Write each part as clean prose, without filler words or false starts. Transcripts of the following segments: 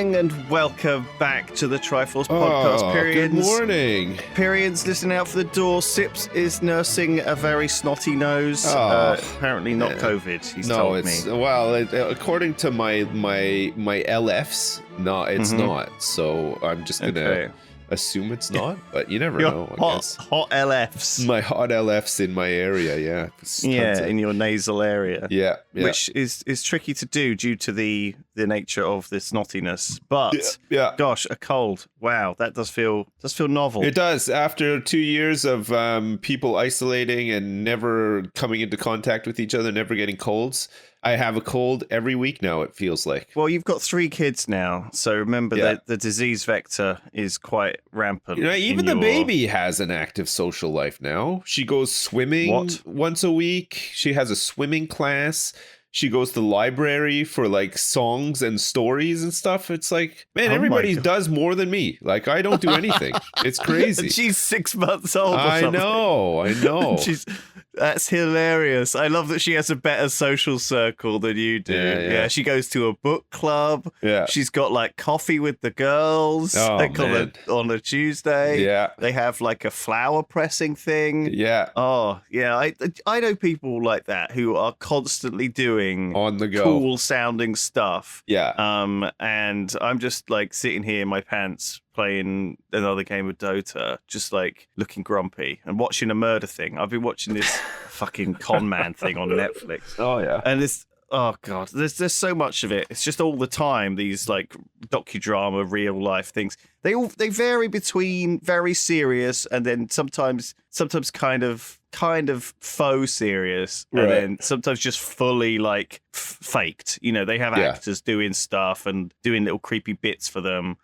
morning and welcome back to the Triforce podcast. Good morning. Period's listening out for the door. Sips is nursing a very snotty nose. Apparently not COVID, he's told me. Well, according to my LFs, no, it's not. So I'm just going to assume it's not, but you never know. I guess. Hot LFs. My hot LFs in my area, yeah. In your nasal area. Yeah. Which is tricky to do due to the nature of the snottiness. But gosh, a cold. Wow, that does feel novel. It does. After 2 years of people isolating and never coming into contact with each other, never getting colds, I have a cold every week now, it feels like. Well, you've got 3 kids now, so remember that the disease vector is quite rampant. You know, even the baby has an active social life now. She goes swimming once a week. She has a swimming class. She goes to the library for like songs and stories and stuff. It's like, man, everybody does more than me. Like, I don't do anything. It's crazy. And she's 6 months old. I know. That's hilarious. I love that she has a better social circle than you do. Yeah, she goes to a book club. Yeah. She's got like coffee with the girls on a Tuesday. Yeah. They have like a flower pressing thing. Yeah. Oh, yeah. I know people like that who are constantly doing on the go cool sounding stuff. Yeah. And I'm just like sitting here in my pants playing another game of Dota, just like looking grumpy and watching a murder thing. I've been watching this fucking con man thing on Netflix. Oh yeah. And it's god, there's so much of it. It's just all the time these like docudrama, real life things. They vary between very serious and then sometimes kind of faux serious, and then sometimes just fully like faked. You know, they have actors doing stuff and doing little creepy bits for them.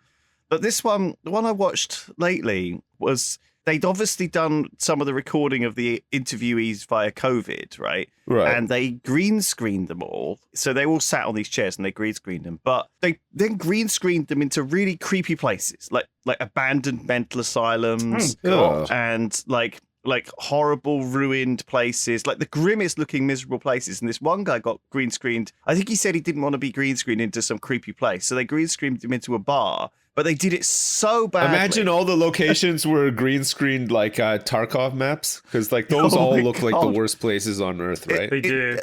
But this one, the one I watched lately, was they'd obviously done some of the recording of the interviewees via COVID, right? Right. And they green screened them all. So they all sat on these chairs and they green screened them. But they then green screened them into really creepy places, like abandoned mental asylums and like horrible ruined places, like the grimmest looking miserable places. And this one guy got green screened. I think he said he didn't want to be green screened into some creepy place. So they green screened him into a bar. But they did it so badly. Imagine all the locations were green screened like Tarkov maps, because like those all look like the worst places on Earth, right? They do.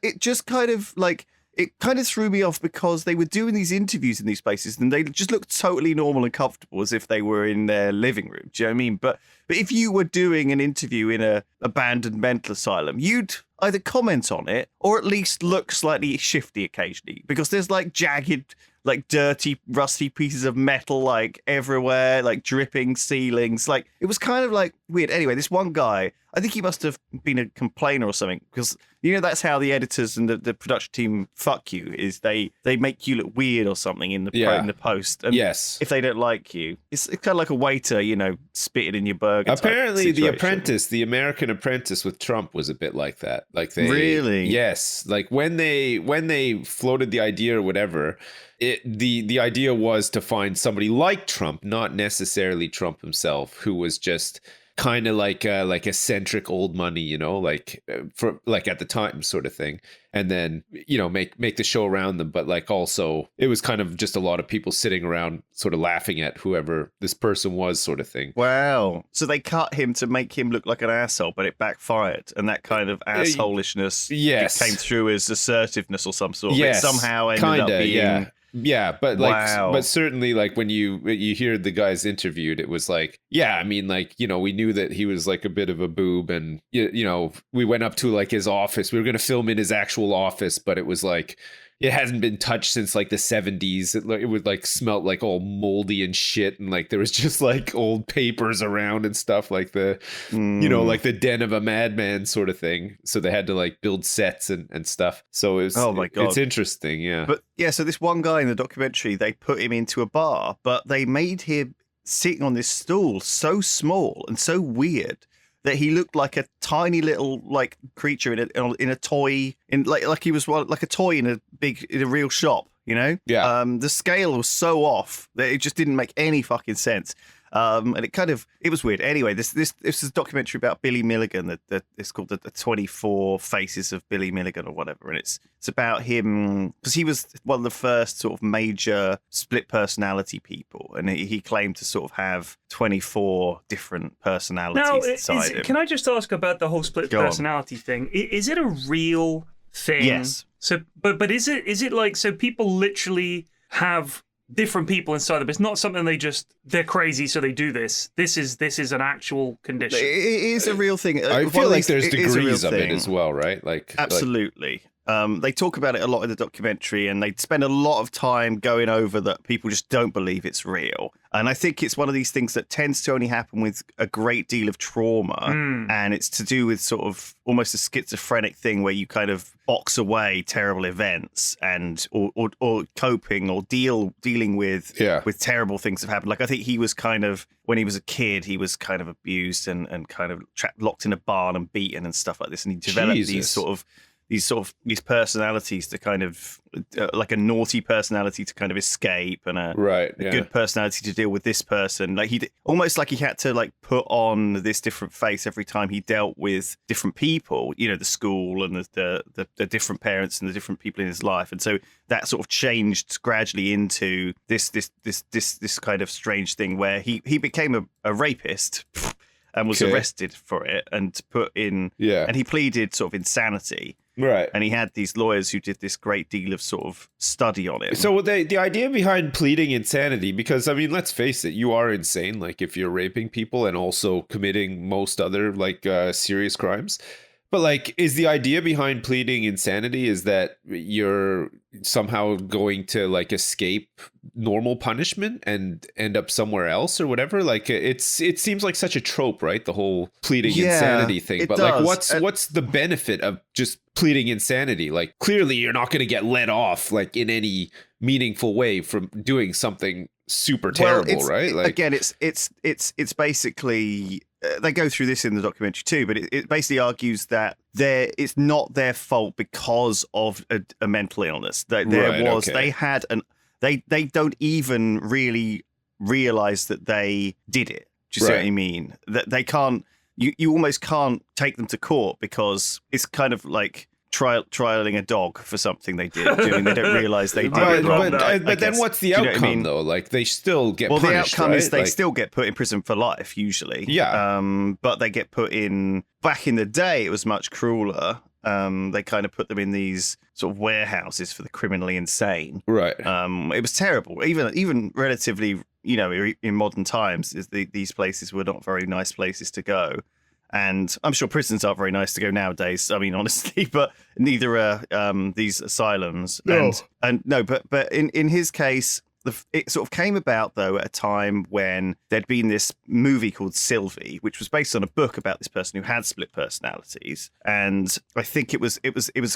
It just kind of like it kind of threw me off because they were doing these interviews in these places and they just looked totally normal and comfortable as if they were in their living room. Do you know what I mean? But if you were doing an interview in a abandoned mental asylum, you'd either comment on it or at least look slightly shifty occasionally, because there's like jagged, like dirty, rusty pieces of metal like everywhere, like dripping ceilings. Like it was kind of like weird. Anyway, this one guy, I think he must have been a complainer or something, because you know that's how the editors and the production team fuck you, is they make you look weird or something in the post. And if they don't like you, it's kind of like a waiter, you know, spitting in your burger. Apparently, The Apprentice, the American Apprentice with Trump was a bit like that. Like they really, yes, like when they floated the idea or whatever. The idea was to find somebody like Trump, not necessarily Trump himself, who was just kind of like eccentric old money, you know, like for like at the time sort of thing, and then you know make the show around them. But like also it was kind of just a lot of people sitting around sort of laughing at whoever this person was, sort of thing. Wow. So they cut him to make him look like an asshole, but it backfired, and that kind of assholishness came through as assertiveness or some sort. It somehow ended up being. Yeah, but like, but certainly, like when you hear the guys interviewed, it was like, yeah, I mean, like, you know, we knew that he was like a bit of a boob, and you know, we went up to like his office. We were going to film in his actual office, but it was like it hasn't been touched since like the 70s. It would like smelt like all moldy and shit, and like there was just like old papers around and stuff, like the you know, like the den of a madman sort of thing. So they had to like build sets and stuff. So it was, oh my God, it's interesting. Yeah. But yeah, so this one guy in the documentary, they put him into a bar, but they made him sitting on this stool so small and so weird that he looked like a tiny little like creature in a toy, in like he was like a toy in a real shop, you know? Yeah. The scale was so off that it just didn't make any fucking sense. And it was weird. Anyway, this is a documentary about Billy Milligan. It's called the 24 Faces of Billy Milligan or whatever, and it's about him because he was one of the first sort of major split personality people, and he claimed to sort of have 24 different personalities inside him. Can I just ask about the whole split personality thing? Is it a real thing? Yes. So, but is it like, so people literally have different people inside them? It's not something they're crazy, so they do this. This is an actual condition. It is a real thing. I feel like there's degrees of it as well, right? Like absolutely. They talk about it a lot in the documentary, and they spend a lot of time going over that people just don't believe it's real. And I think it's one of these things that tends to only happen with a great deal of trauma. And it's to do with sort of almost a schizophrenic thing where you kind of box away terrible events and or coping or dealing with terrible things that happen. Like I think he was kind of, when he was a kid, he was kind of abused and kind of locked in a barn and beaten and stuff like this. And he developed these personalities to kind of like a naughty personality to kind of escape, and a good personality to deal with this person. Like almost like he had to like put on this different face every time he dealt with different people, you know, the school and the different parents and the different people in his life. And so that sort of changed gradually into this kind of strange thing where he became a rapist and was arrested for it and put in, and he pleaded sort of insanity. Right. And he had these lawyers who did this great deal of sort of study on it. So the idea behind pleading insanity, because, I mean, let's face it, you are insane. Like if you're raping people and also committing most other like serious crimes. But like, is the idea behind pleading insanity is that you're somehow going to like escape normal punishment and end up somewhere else or whatever? Like it seems like such a trope, right? The whole pleading insanity thing. But like, what's the benefit of just pleading insanity? Like clearly you're not going to get let off like in any meaningful way from doing something super terrible, right? Like again, it's basically. They go through this in the documentary too, but it basically argues that it's not their fault because of a mental illness. They don't even really realize that they did it. Do you see what I mean? That they can't. You almost can't take them to court because it's kind of like trialing a dog for something they did. They don't realize they did it wrong. But then what's the outcome, though? Like, they still get punished, the outcome is they like, still get put in prison for life, usually. Yeah. But they get put in... Back in the day, it was much crueler. They kind of put them in these sort of warehouses for the criminally insane. Right. It was terrible. Even relatively, in modern times, these places were not very nice places to go. And I'm sure prisons aren't very nice to go nowadays. I mean, honestly, but neither are these asylums. No. But in his case, it sort of came about though at a time when there'd been this movie called Sylvie, which was based on a book about this person who had split personalities, and I think it was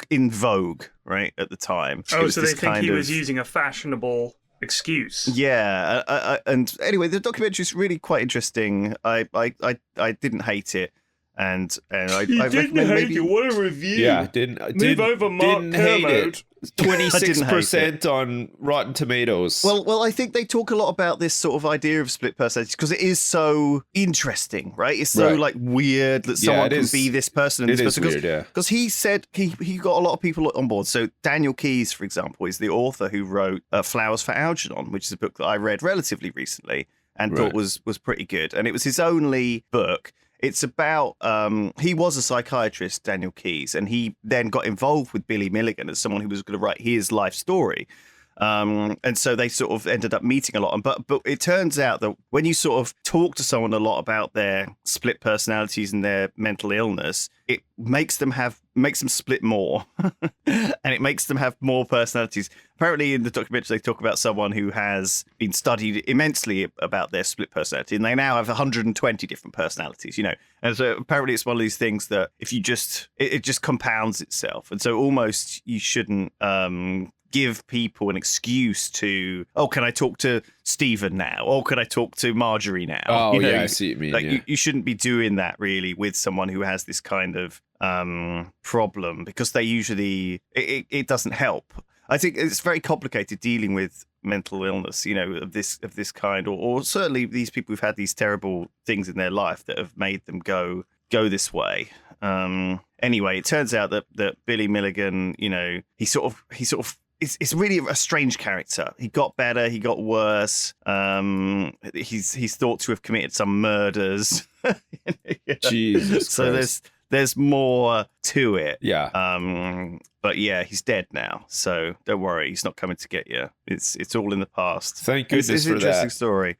in vogue right at the time. Oh, so they think he was using a fashionable excuse. Yeah, and anyway, the documentary is really quite interesting. I didn't hate it. And I didn't hate it. What a review! Yeah, move over, Mark Kermode. 26% on Rotten Tomatoes. Well, I think they talk a lot about this sort of idea of split personality because it is so interesting, right? It's so like weird that someone can be this person and this person. Weird, yeah. Because he said he got a lot of people on board. So Daniel Keyes, for example, is the author who wrote Flowers for Algernon, which is a book that I read relatively recently and thought was pretty good. And it was his only book. It's about, he was a psychiatrist, Daniel Keyes, and he then got involved with Billy Milligan as someone who was going to write his life story. And so they sort of ended up meeting a lot. But it turns out that when you sort of talk to someone a lot about their split personalities and their mental illness, it makes them split more and it makes them have more personalities. Apparently in the documentary, they talk about someone who has been studied immensely about their split personality, and they now have 120 different personalities, And so apparently it's one of these things that if you it just compounds itself. And so almost you shouldn't, give people an excuse to, can I talk to Stephen now? Or can I talk to Marjorie now? Oh, I see what you mean. Like you shouldn't be doing that really with someone who has this kind of problem because they usually, it doesn't help. I think it's very complicated dealing with mental illness, of this kind, or certainly these people who've had these terrible things in their life that have made them go this way. Anyway, it turns out that Billy Milligan, he sort of it's really a strange character. He got better, he got worse. He's thought to have committed some murders. Jesus so Christ. there's more to it. Yeah. But yeah, he's dead now, so don't worry, he's not coming to get you. It's all in the past. Thank goodness it's for an interesting that. story.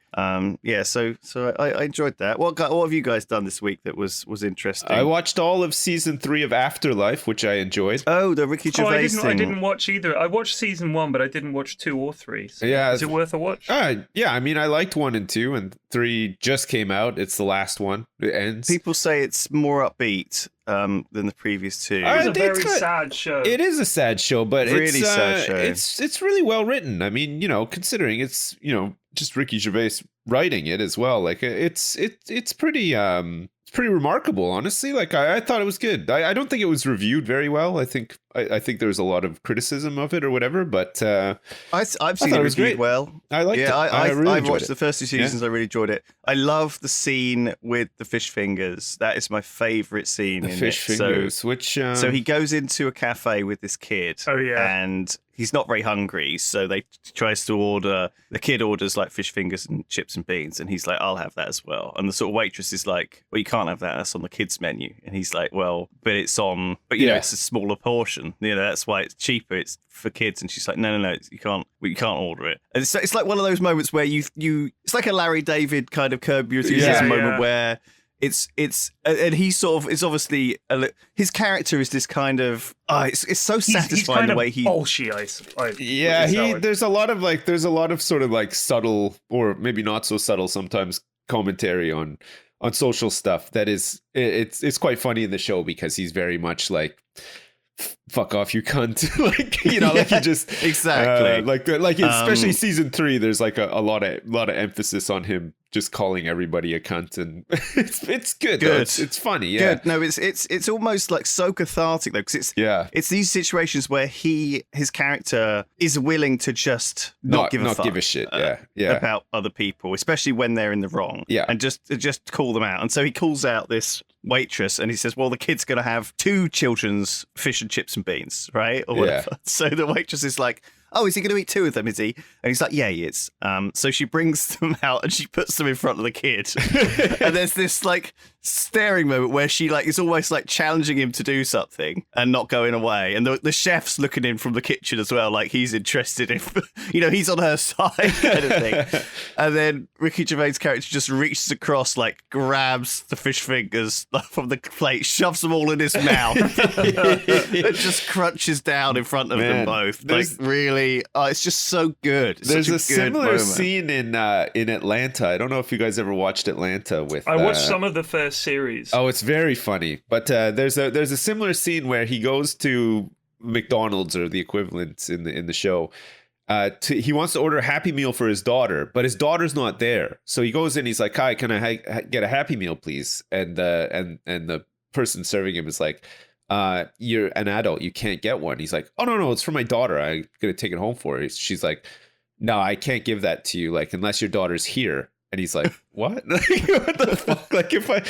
Yeah, so I enjoyed that. What have you guys done this week that was interesting? I watched all of season 3 of Afterlife, which I enjoyed. Oh, the Ricky Gervais thing. I didn't watch either. I watched season 1, but I didn't watch 2 or 3. So Yeah, is it worth a watch? Yeah, I mean, I liked 1 and 2, and 3 just came out. It's the last one. It ends. People say it's more upbeat than the previous 2. It's a very sad show. It is a sad show, but really sad show. It's really well written. I mean, considering it's just Ricky Gervais writing it as well. Like it's pretty remarkable, honestly. Like I thought it was good. I don't think it was reviewed very well. I think there was a lot of criticism of it or whatever, but I've seen it reviewed great. well. I liked it. I've watched the first 2 seasons. Yeah. I really enjoyed it. I love the scene with the fish fingers. That is my favorite scene. The fish fingers, so he goes into a cafe with this kid. Oh yeah, and he's not very hungry, so they tries to order. The kid orders like fish fingers and chips and beans, and he's like, "I'll have that as well." And the sort of waitress is like, "Well, you can't have that. That's on the kids' menu." And he's like, "Well, but it's on. But it's a smaller portion. That's why it's cheaper. It's for kids." And she's like, "No, you can't. You can't order it." And it's like one of those moments where you it's like a Larry David kind of Curb Your Enthusiasm moment where. It's and he sort of is obviously his character is this kind of it's so satisfying the way he there's a lot of sort of like subtle or maybe not so subtle sometimes commentary on social stuff that is it's quite funny in the show because he's very much like fuck off you cunt like he just exactly especially season 3 there's like a lot of emphasis on him just calling everybody a cunt, and it's good. It's funny. Yeah. Good. No, it's almost like so cathartic though, because it's these situations where his character is willing to just not give a shit. About other people, especially when they're in the wrong. Yeah, and just call them out. And so he calls out this waitress and he says, "Well, the kid's going to have 2 children's fish and chips and beans, right?" Or whatever. Yeah. So the waitress is like, "Oh, is he going to eat 2 of them, is he?" And he's like, "Yeah, he is." So she brings them out and she puts them in front of the kid. And there's this like staring moment where she like is almost like challenging him to do something and not going away. And the chef's looking in from the kitchen as well, like he's interested in, he's on her side kind of thing. And then Ricky Gervais' character just reaches across, like grabs the fish fingers from the plate, shoves them all in his mouth, and just crunches down in front of them both. Like really, it's just so good. It's there's a similar scene in Atlanta. I don't know if you guys ever watched Atlanta with. I watched some of the first series. Oh, it's very funny. But there's a similar scene where he goes to McDonald's or the equivalent in the show. He wants to order a Happy Meal for his daughter, but his daughter's not there. So he goes in. He's like, "Hi, can I get a Happy Meal, please?" And the person serving him is like, "You're an adult. You can't get one." He's like, "Oh no, it's for my daughter. I'm gonna take it home for her." She's like, "No, I can't give that to you. Like unless your daughter's here." And he's like, "What? What the fuck? Like if I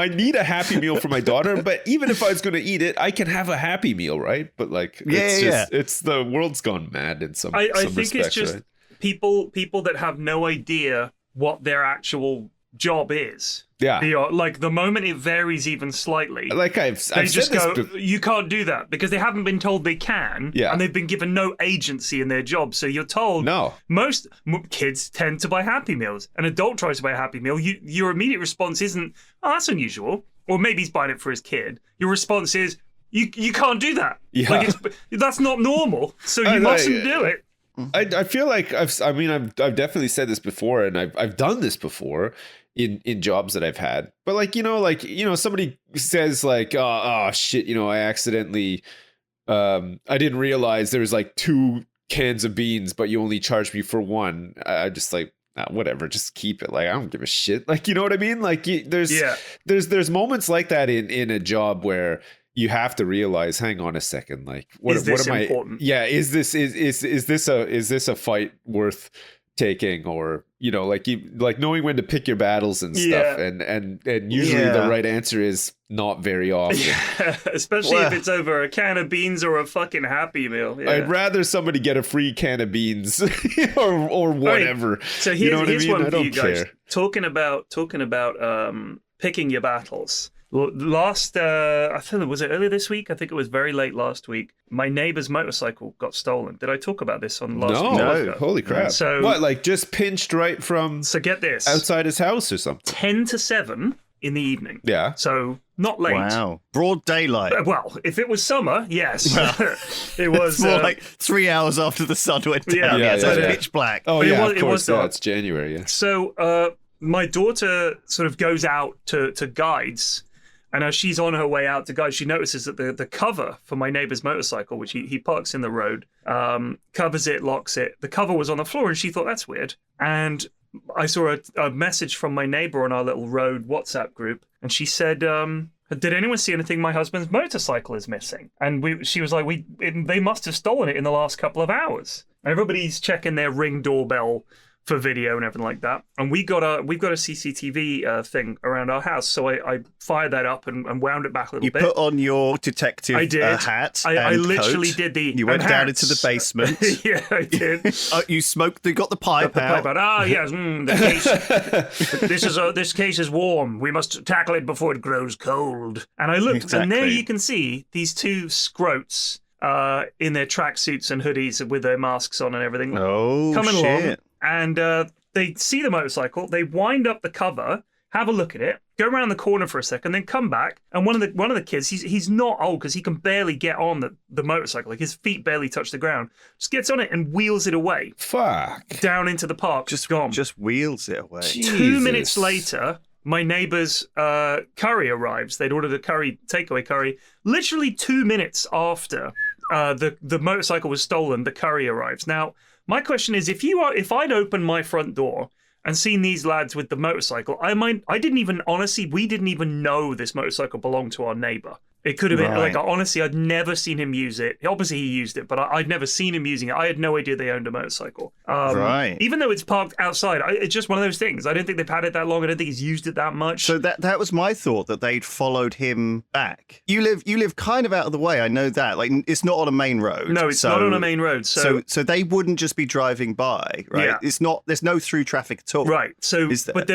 need a Happy Meal for my daughter, but even if I was going to eat it, I can have a Happy Meal, right?" But like, it's the world's gone mad in some. I think respects, it's just right? people that have no idea what their actual job is. Yeah, like the moment it varies even slightly, like they just go, "You can't do that," because they haven't been told they can, and they've been given no agency in their job. So you're told, no. Most kids tend to buy Happy Meals. An adult tries to buy a Happy Meal. Your immediate response isn't, "Oh, that's unusual," or maybe he's buying it for his kid. Your response is, "You can't do that. Yeah. Like that's not normal. So you mustn't do it." I feel like I've definitely said this before, and I've done this before. In jobs that I've had, but somebody says like, oh shit, I accidentally, I didn't realize there was like 2 cans of beans, but you only charged me for 1. I just like, whatever, just keep it. Like, I don't give a shit. Like, you know what I mean? Like there's moments like that in a job where, you have to realize, hang on a second, like what am important? Yeah, is this a fight worth taking, or like knowing when to pick your battles and stuff, and usually the right answer is not very often. Especially if it's over a can of beans or a fucking Happy Meal. I'd rather somebody get a free can of beans or whatever. Right. So here's one for you guys. Talking about picking your battles. Last, I think was it earlier this week? I think it was very late last week. My neighbor's motorcycle got stolen. Did I talk about this on last week? No, holy crap. So what, like just pinched right from so get this outside his house or something? 10 to 7 in the evening. Yeah. So not late. Wow. Broad daylight. Well, if it was summer, yes. It was more like 3 hours after the sun went down. Yeah, so it's pitch black. Oh, but yeah, it was dark. It's January, yeah. So my daughter sort of goes out to guides. And as she's on her way out to guide, she notices that the cover for my neighbor's motorcycle, which he parks in the road, covers it, locks it. The cover was on the floor, and she thought, that's weird. And I saw a message from my neighbor on our little road WhatsApp group, and she said, did anyone see anything? My husband's motorcycle is missing. And she was like, they must have stolen it in the last couple of hours. And everybody's checking their Ring doorbell for video and everything like that, and we've got a CCTV thing around our house, so I fired that up and wound it back a little bit. You put on your detective hat. I literally did the. You went down into the basement. Yeah, I did. You smoked. You got the pipe out. Ah, yes. This case is warm. We must tackle it before it grows cold. And I looked, and there you can see these two scroats in their tracksuits and hoodies with their masks on and everything. Oh, coming shit. along. And they see the motorcycle, they wind up the cover, have a look at it, go around the corner for a second, then come back. And one of the kids, he's not old because he can barely get on the motorcycle, like his feet barely touch the ground. Just gets on it and wheels it away. Fuck. Down into the park. Just gone. Just wheels it away. Jesus. 2 minutes later, my neighbor's curry arrives. They'd ordered a takeaway curry. Literally 2 minutes after the motorcycle was stolen, the curry arrives. Now, my question is, if I'd opened my front door and seen these lads with the motorcycle, we didn't even know this motorcycle belonged to our neighbor. It could have been like, honestly, I'd never seen him use it. Obviously, he used it, but I'd never seen him using it. I had no idea they owned a motorcycle. Even though it's parked outside, it's just one of those things. I don't think they've had it that long. I don't think he's used it that much. So that was my thought, that they'd followed him back. You live kind of out of the way. I know that. Like, it's not on a main road. No, it's not on a main road. So they wouldn't just be driving by, right? Yeah. It's not. There's no through traffic at all. Right. So, is there? But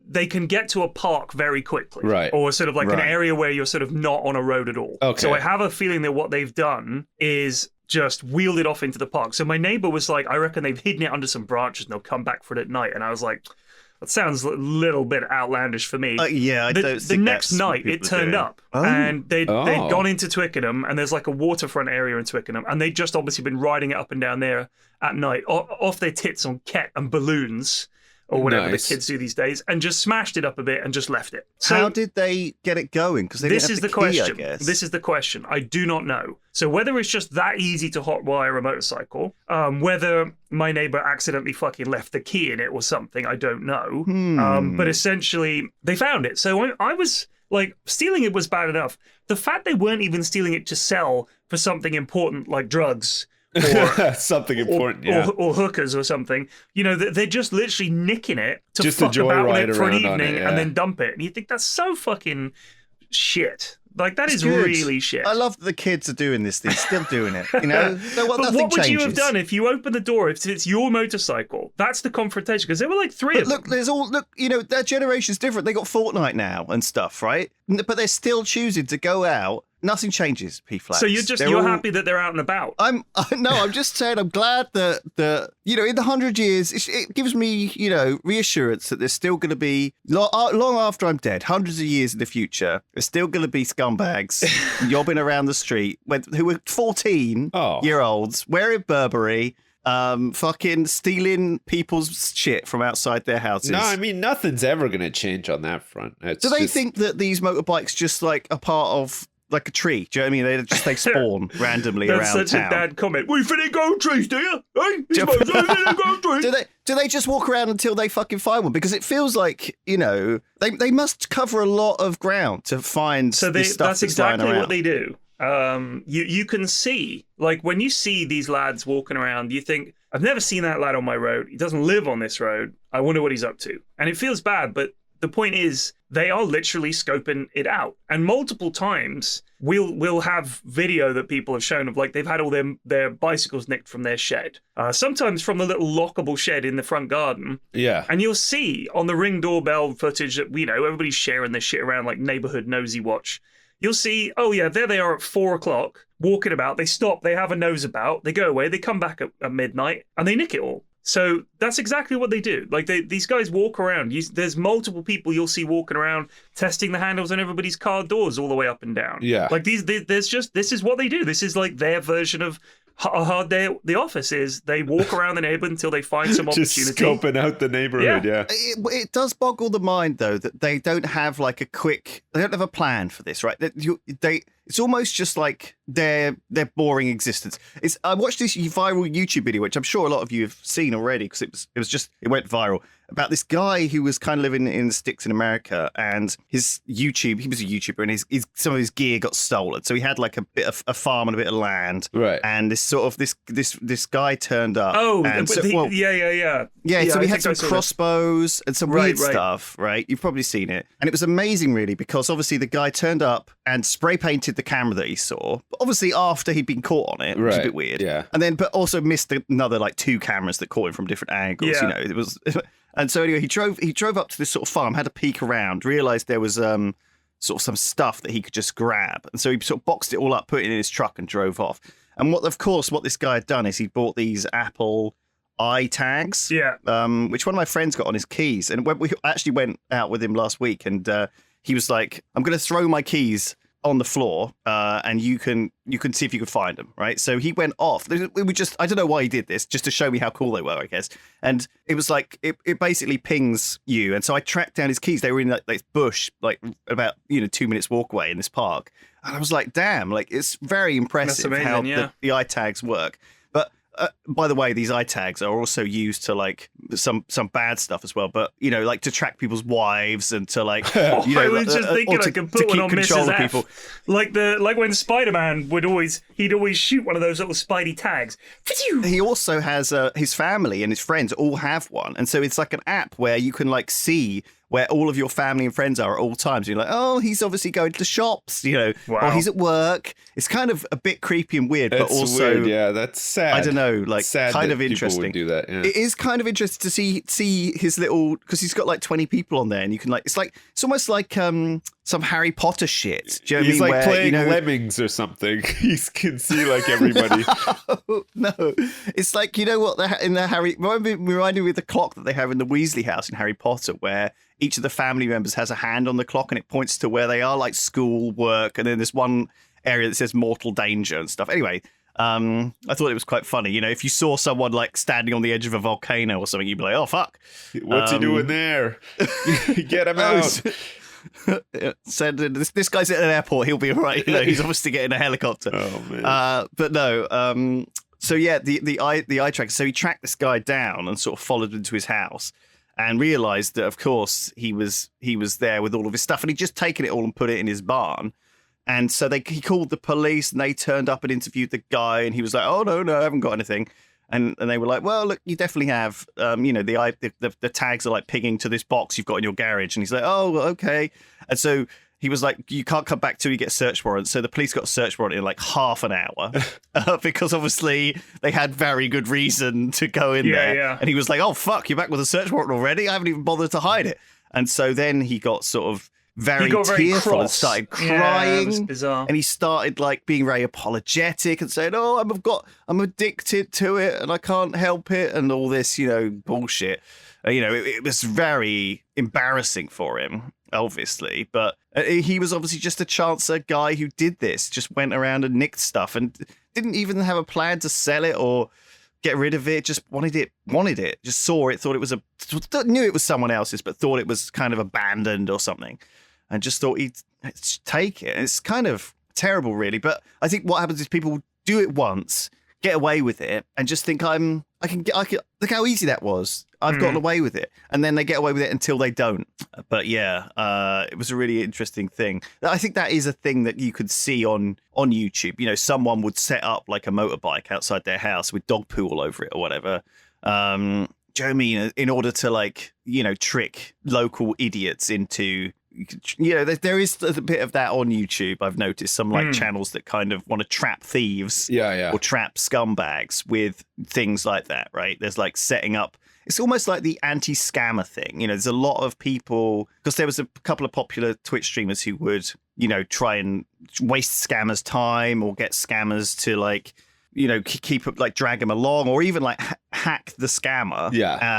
they can get to a park very quickly, right? Or sort of like an area where you're sort of not on a road at all. Okay. So I have a feeling that what they've done is just wheeled it off into the park. So my neighbor was like, I reckon they've hidden it under some branches and they'll come back for it at night. And I was like, that sounds a little bit outlandish for me. Yeah, I don't think the next night it turned up, and they'd gone into Twickenham, and there's like a waterfront area in Twickenham, and they'd just obviously been riding it up and down there at night, off their tits on ket and balloons, or whatever the kids do these days, and just smashed it up a bit and just left it. So how did they get it going? Because this is the question. This is the question. I do not know. So whether it's just that easy to hotwire a motorcycle, whether my neighbor accidentally fucking left the key in it or something, I don't know. But essentially, they found it. So I was like, stealing it was bad enough. The fact they weren't even stealing it to sell for something important like drugs, or something important, or hookers or something. You know, they're just literally nicking it to just fuck about with it for an around evening and then dump it. And you think that's so fucking shit. Like, that is good. really shit. I love that the kids are doing this thing, still doing it. You know, but what would you have done if you opened the door, if it's your motorcycle? That's the confrontation, because there were like three of them. Look, you know, their generation's different. They got Fortnite now and stuff, right? But they're still choosing to go out. Nothing changes, P-Flax. So you're happy that they're out and about? I'm just saying I'm glad that you know, in the 100 years, it gives me, you know, reassurance that there's still going to be, long after I'm dead, hundreds of years in the future, there's still going to be scumbags yobbing around the street who are 14-year-olds wearing Burberry, fucking stealing people's shit from outside their houses. No, I mean, nothing's ever going to change on that front. Do they think that these motorbikes just like a part of like a tree. Do you know what I mean? They spawn randomly around town. That's such a dad comment. We finna go trees, do you? Hey, go trees. Do they just walk around until they fucking find one? Because it feels like, you know, they must cover a lot of ground to find this stuff that's exactly around. what they do. You can see, like, when you see these lads walking around, you think, I've never seen that lad on my road. He doesn't live on this road. I wonder what he's up to. And it feels bad, but the point is, they are literally scoping it out. And multiple times, we'll have video that people have shown of, like, they've had all their bicycles nicked from their shed. Sometimes from the little lockable shed in the front garden. Yeah. And you'll see on the Ring doorbell footage that, you know, everybody's sharing this shit around, like neighborhood nosy watch. You'll see, oh yeah, there they are at 4 o'clock, walking about. They stop, they have a nose about, they go away, they come back at midnight, and they nick it all. So that's exactly what they do. Like, these guys walk around. There's multiple people you'll see walking around testing the handles on everybody's car doors all the way up and down. Yeah. Like, this is what they do. This is like their version of a hard day at the office is. They walk around the neighborhood until they find some just opportunity. Scoping out the neighborhood, yeah. It does boggle the mind, though, that they don't have like they don't have a plan for this, right? It's almost just like their boring existence. I watched this viral YouTube video, which I'm sure a lot of you have seen already, because it went viral, about this guy who was kind of living in the sticks in America, and he was a YouTuber, and some of his gear got stolen. So he had like a bit of a farm and a bit of land, right? And this guy turned up. Oh, and yeah. So he had some crossbows and some weird stuff, right? You've probably seen it, and it was amazing, really, because obviously the guy turned up and spray painted the camera that he saw, but obviously after he'd been caught on it, which is a bit weird. Yeah. And then, but also missed another like 2 cameras that caught him from different angles. Yeah. You know, it was. And so anyway, he drove up to this sort of farm, had a peek around, realised there was sort of some stuff that he could just grab, and so he sort of boxed it all up, put it in his truck, and drove off. And what this guy had done is he bought these Apple iTags, which one of my friends got on his keys, and we actually went out with him last week, and he was like, "I'm going to throw my keys on the floor, and you can see if you can find them," right? So he went off. I don't know why he did this, just to show me how cool they were, I guess. And it was like it basically pings you. And so I tracked down his keys. They were in like bush, like about 2 minutes walk away in this park. And I was like, damn, like it's very impressive how the iTags work. But by the way, these iTags are also used to like some bad stuff as well. But like to track people's wives and to like I was just thinking I could put one on Mrs. F. People. Like when Spider-Man he'd always shoot one of those little Spidey tags. He also has his family and his friends all have one, and so it's like an app where you can like see where all of your family and friends are at all times. You're like, oh, he's obviously going to the shops, wow. Or he's at work. It's kind of a bit creepy and weird, but also weird, yeah, that's sad. I don't know, like sad kind of people interesting. Would do that, yeah. It is kind of interesting to see his little, because he's got like 20 people on there, and you can it's almost like some Harry Potter shit. Do you know he's what I mean? Like playing Lemmings or something. He can see like everybody. No, it's like what in the Harry. Reminded me of the clock that they have in the Weasley house in Harry Potter, where each of the family members has a hand on the clock and it points to where they are, like school, work, and then there's one area that says mortal danger and stuff. Anyway, I thought it was quite funny. If you saw someone like standing on the edge of a volcano or something, you'd be like, oh, fuck. What's he doing there? Get him out. Said this guy's at an airport, he'll be all right. He's obviously getting a helicopter. Oh, man. But no. So yeah, the eye tracker. So he tracked this guy down and sort of followed him to his house, and realized that, of course, he was there with all of his stuff, and he'd just taken it all and put it in his barn. And so he called the police, and they turned up and interviewed the guy, and he was like, "Oh no, I haven't got anything." And they were like, "Well, look, you definitely have. The tags are like pinging to this box you've got in your garage." And he's like, "Oh, okay." And so he was like, "You can't come back till you get a search warrant." So the police got a search warrant in like half an hour because obviously they had very good reason to go in there. Yeah. And he was like, "Oh fuck, you're back with a search warrant already? I haven't even bothered to hide it." And so then he got sort of very tearful and started crying. Yeah, it was bizarre. And he started like being very apologetic and saying, "Oh, I'm addicted to it and I can't help it," and all this, bullshit. It was very embarrassing for him, obviously, but he was obviously just a chancer guy who did this, just went around and nicked stuff and didn't even have a plan to sell it or get rid of it, just wanted it, just saw it, thought it was knew it was someone else's, but thought it was kind of abandoned or something, and just thought he'd take it. And it's terrible, really. But I think what happens is people do it once, get away with it, and just think I can look how easy that was. I've gotten away with it, and then they get away with it until they don't. But yeah, it was a really interesting thing. I think that is a thing that you could see on YouTube. You know, someone would set up like a motorbike outside their house with dog poo all over it or whatever. Do you know what I mean? In order to like, you know, trick local idiots into, you know, there is a bit of that on YouTube. I've noticed some like channels that kind of want to trap thieves or trap scumbags with things like that, right? There's like setting up. It's almost like the anti-scammer thing. You know, there's a lot of people, because there was a couple of popular Twitch streamers who would, you know, try and waste scammers' time or get scammers to like, you know, keep like drag them along, or even like hack the scammer,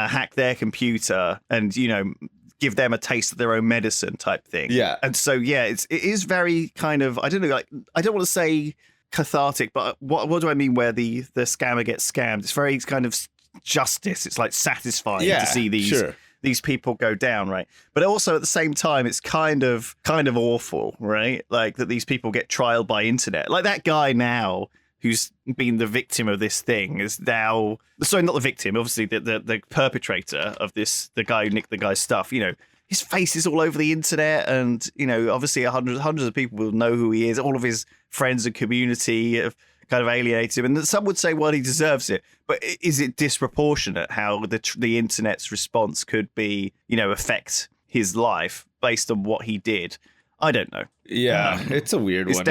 hack their computer, and you know, give them a taste of their own medicine type thing. Yeah, and so it is very kind of, I don't know, like I don't want to say cathartic, but what do I mean? Where the scammer gets scammed, it's very kind of justice. It's like satisfying to see these people go down, right? But also at the same time, it's kind of awful, right? Like that these people get trialed by internet, like that guy now who's been the victim of this thing is now, sorry, not the victim, obviously the perpetrator of this, the guy who nicked the guy's stuff, you know, his face is all over the internet, and, you know, obviously hundreds of people will know who he is. All of his friends and community have kind of alienated him. And some would say, well, he deserves it. But is it disproportionate how the internet's response could be, you know, affect his life based on what he did? I don't know. Yeah, it's a weird one. It's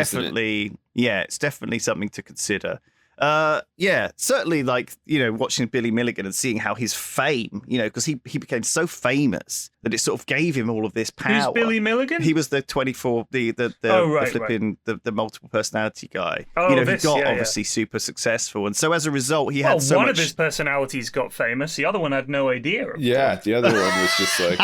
definitely something to consider. Certainly, like, you know, watching Billy Milligan and seeing how his fame, you know, because he became so famous that it sort of gave him all of this power. Who's Billy Milligan? He was the 24, the multiple personality guy. Oh, you know, he got obviously super successful, and so as a result, he had so much. One of his personalities got famous. The other one had no idea. The other one was just like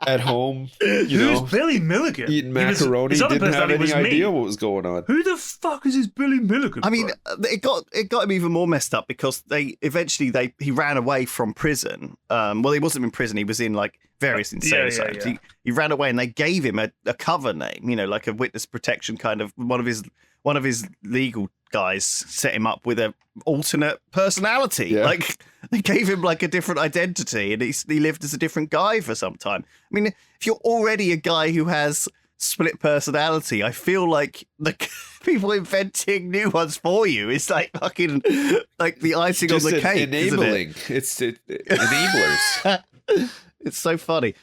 at home. Who's Billy Milligan? Eating macaroni. He didn't have any idea what was going on. Who the fuck is this Billy Milligan? I mean, it got him even more messed up because he ran away from prison. Well, he wasn't in prison. He was in like various insane asylums. He ran away, and they gave him a cover name. You know, like a witness protection kind of. One of his legal guys set him up with an alternate personality. Yeah. Like they gave him like a different identity, and he lived as a different guy for some time. I mean, if you're already a guy who has split personality, I feel like the people inventing new ones for you is like fucking like the icing on the cake. Enabling. It's enablers. It's so funny.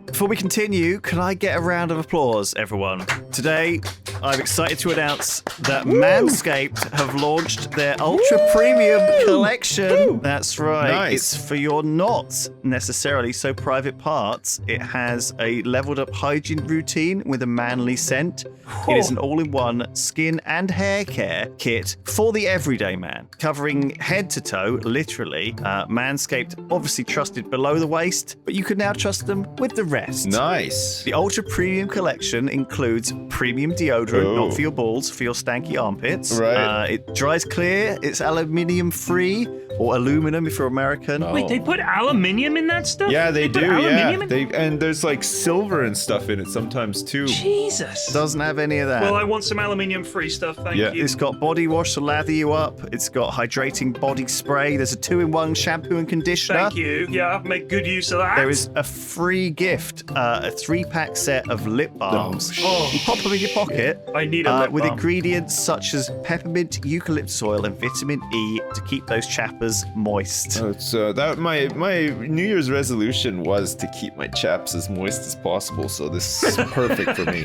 Before we continue, can I get a round of applause, everyone? Today, I'm excited to announce that Manscaped have launched their Ultra Premium collection. That's right. Nice. It's for your not necessarily so private parts. It has a leveled up hygiene routine with a manly scent. It is an all-in-one skin and hair care kit for the everyday man, covering head to toe, literally. Manscaped obviously trusted below the waist, but you can now trust them with the rest. Nice. The Ultra Premium collection includes premium deodorant, not for your balls, for your stanky armpits. Right. It dries clear. It's aluminium free, or aluminum if you're American. Oh. Wait, they put aluminium in that stuff? Yeah, they do. Yeah, and there's like silver and stuff in it sometimes too. Jesus. Doesn't have any of that. Well, I want some aluminium free stuff. Thank you. It's got body wash to lather you up. It's got hydrating body spray. There's a 2-in-1 shampoo and conditioner. Thank you. Yeah, make good use of that. There is a free gift, a 3-pack set of lip balms. You pop them in your pocket. I need a lip with balm. Ingredients such as peppermint, eucalyptus oil, and vitamin E to keep those chappers moist. So that my New Year's resolution was to keep my chaps as moist as possible. So this is perfect for me.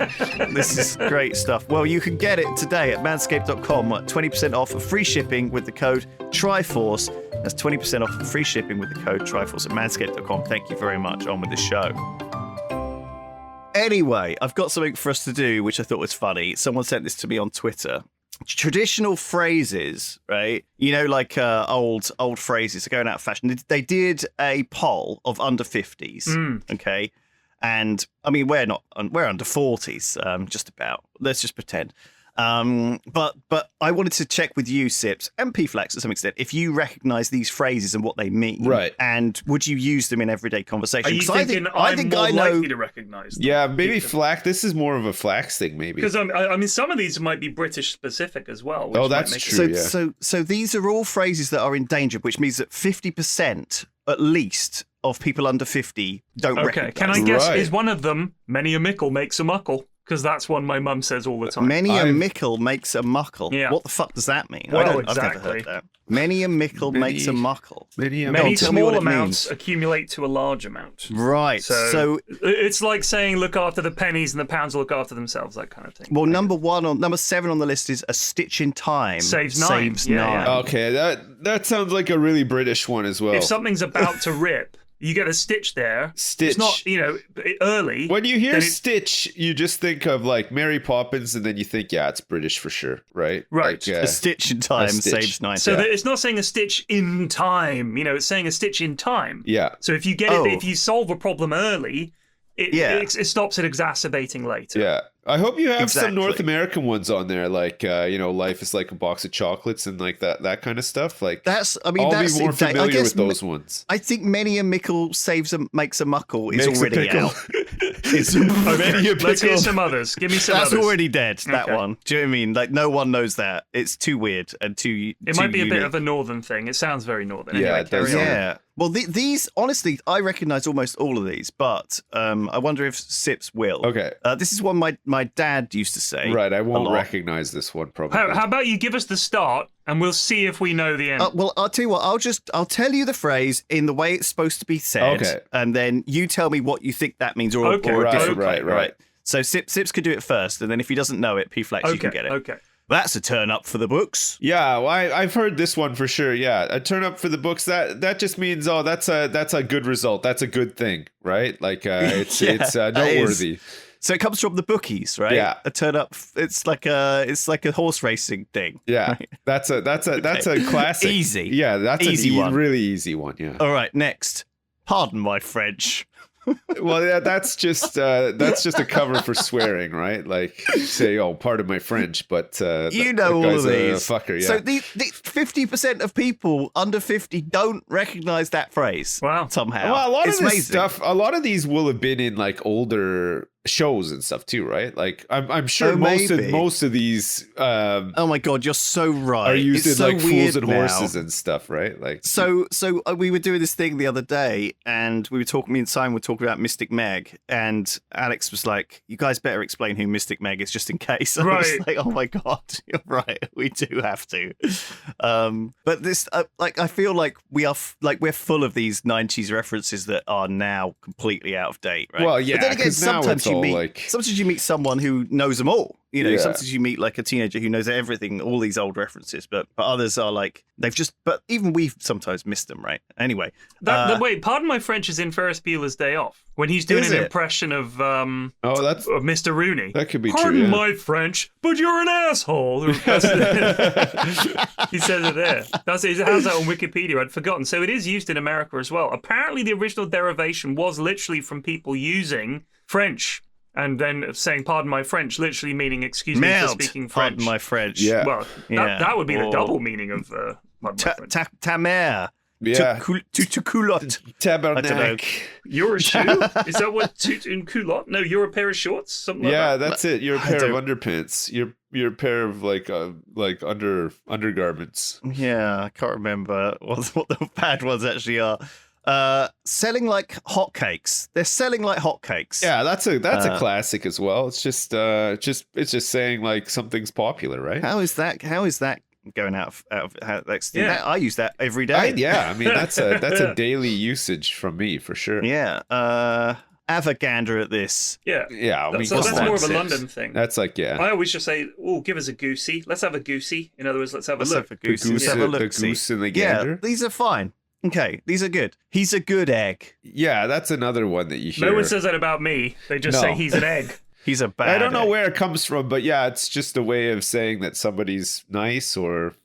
This is great stuff. Well, you can get it today at manscaped.com at 20% off for free shipping with the code Triforce. That's 20% off for free shipping with the code Triforce at manscaped.com. Thank you very much. On with the show. Anyway, I've got something for us to do, which I thought was funny. Someone sent this to me on Twitter. Traditional phrases, right? You know, like old phrases are going out of fashion. They did a poll of under 50s, okay? And I mean, we're under 40s, just about. Let's just pretend. But I wanted to check with you, Sips, and P-Flax to some extent, if you recognise these phrases and what they mean. Right. And would you use them in everyday conversation? Are you thinking I think I'm more likely to recognise them? Yeah, maybe Flax. This is more of a Flax thing, maybe. Because I mean, some of these might be British specific as well. Oh, that's true. So these are all phrases that are endangered, which means that 50% at least of people under 50 don't recognise. Can I guess, is one of them, many a mickle makes a muckle? Because that's one my mum says all the time. Many a mickle makes a muckle. Yeah. What the fuck does that mean? Well, I've never heard that. Many a mickle makes a muckle. Many small amounts accumulate to a large amount. Right. So it's like saying look after the pennies and the pounds will look after themselves, that kind of thing. Well, number 7 on the list is a stitch in time saves 9. Yeah. Okay, that sounds like a really British one as well. If something's about to rip, you get a stitch there. Stitch. It's not, early. When you hear Stitch, you just think of like Mary Poppins, and then you think, yeah, it's British for sure, right? Right. Like, a stitch in time saves 9. So it's not saying a stitch in time. It's saying a stitch in time. Yeah. So if you get it, if you solve a problem early, it stops it exacerbating later. Yeah. I hope you have some North American ones on there, like life is like a box of chocolates and like that kind of stuff. Like I'll be more familiar with those ones. I think many a mickle makes a muckle is already out. Let's hear some others. Give me some others. That's already dead, that one. Do you know what I mean? Like, no one knows that. It's too weird and too It might be a bit of a northern thing. It sounds very northern. Yeah, anyway, it does. Yeah. Well, these, honestly, I recognise almost all of these, but I wonder if Sips will. Okay. This is one my dad used to say. Right, I won't recognise this one, probably. How about you give us the start, and we'll see if we know the end. Well, I'll tell you what, I'll tell you the phrase in the way it's supposed to be said, and then you tell me what you think that means, or a different way, right? So Sips could do it first, and then if he doesn't know it, P-Flax, you can get it. Okay. That's a turn up for the books. Yeah, well, I've heard this one for sure. Yeah, a turn up for the books. That just means that's a good result. That's a good thing, right? Like it's noteworthy. So it comes from the bookies, right? Yeah. A turn up. It's like a horse racing thing. Yeah. Right? That's a classic. Easy. Yeah, that's easy one. Really easy one. Yeah. All right. Next. Pardon my French. Well, yeah, that's just a cover for swearing, right? Like say, "Oh, pardon my French," but all of these. Fucker, yeah. So the 50% of people under 50 don't recognize that phrase. Wow. Somehow. Well, a lot of these will have been in like older shows and stuff too, right? Like I'm sure most of these oh my god, you're so right. Are used in like fools and now. horses and stuff, right? Like so we were doing this thing the other day, and me and Simon were talking about Mystic Meg, and Alex was like, you guys better explain who Mystic Meg is just in case. And I was like, oh my god, you're right, we do have to. But this I feel like we're full of these 90s references that are now completely out of date, right? Well, yeah, but then again, sometimes you meet someone who knows them all. Sometimes you meet like a teenager who knows everything, all these old references, but others are like but even we've sometimes missed them, right? Anyway, wait, pardon my French is in Ferris Bueller's Day Off when he's doing an impression of that's of Mr. Rooney. That could be pardon true. Yeah. my French, but you're an asshole. He says it there. It has that on Wikipedia. I'd forgotten. So it is used in America as well. Apparently, the original derivation was literally from people using French. And then saying, pardon my French, literally meaning, excuse me for speaking French. Pardon my French. Yeah. Well, that would be the double meaning of pardon my French. Ta mère. Yeah. Tu culotte. Tabernacle. You're a shoe? Is that what une culotte? No, you're a pair of shorts? Something like that? Yeah, that's it. You're a pair of underpants. You're a pair of like undergarments. Yeah, I can't remember what the bad ones actually are. Selling like hotcakes. They're selling like hotcakes. Yeah, that's a classic as well. It's just saying like something's popular, right? How is that going out of I use that every day. I mean that's a daily usage from me for sure. Yeah. Have a gander at this. Yeah. I mean, that's more of a London thing. That's like, I always just say, "Oh, give us a goosey. Let's have a goosey." In other words, let's have a look. The goose and the gander. Yeah, these are fine. Okay, these are good. He's a good egg. Yeah, that's another one that you hear. No one says that about me. They just say he's an egg. He's a bad I don't know egg. where it comes from, but yeah, it's just a way of saying that somebody's nice or,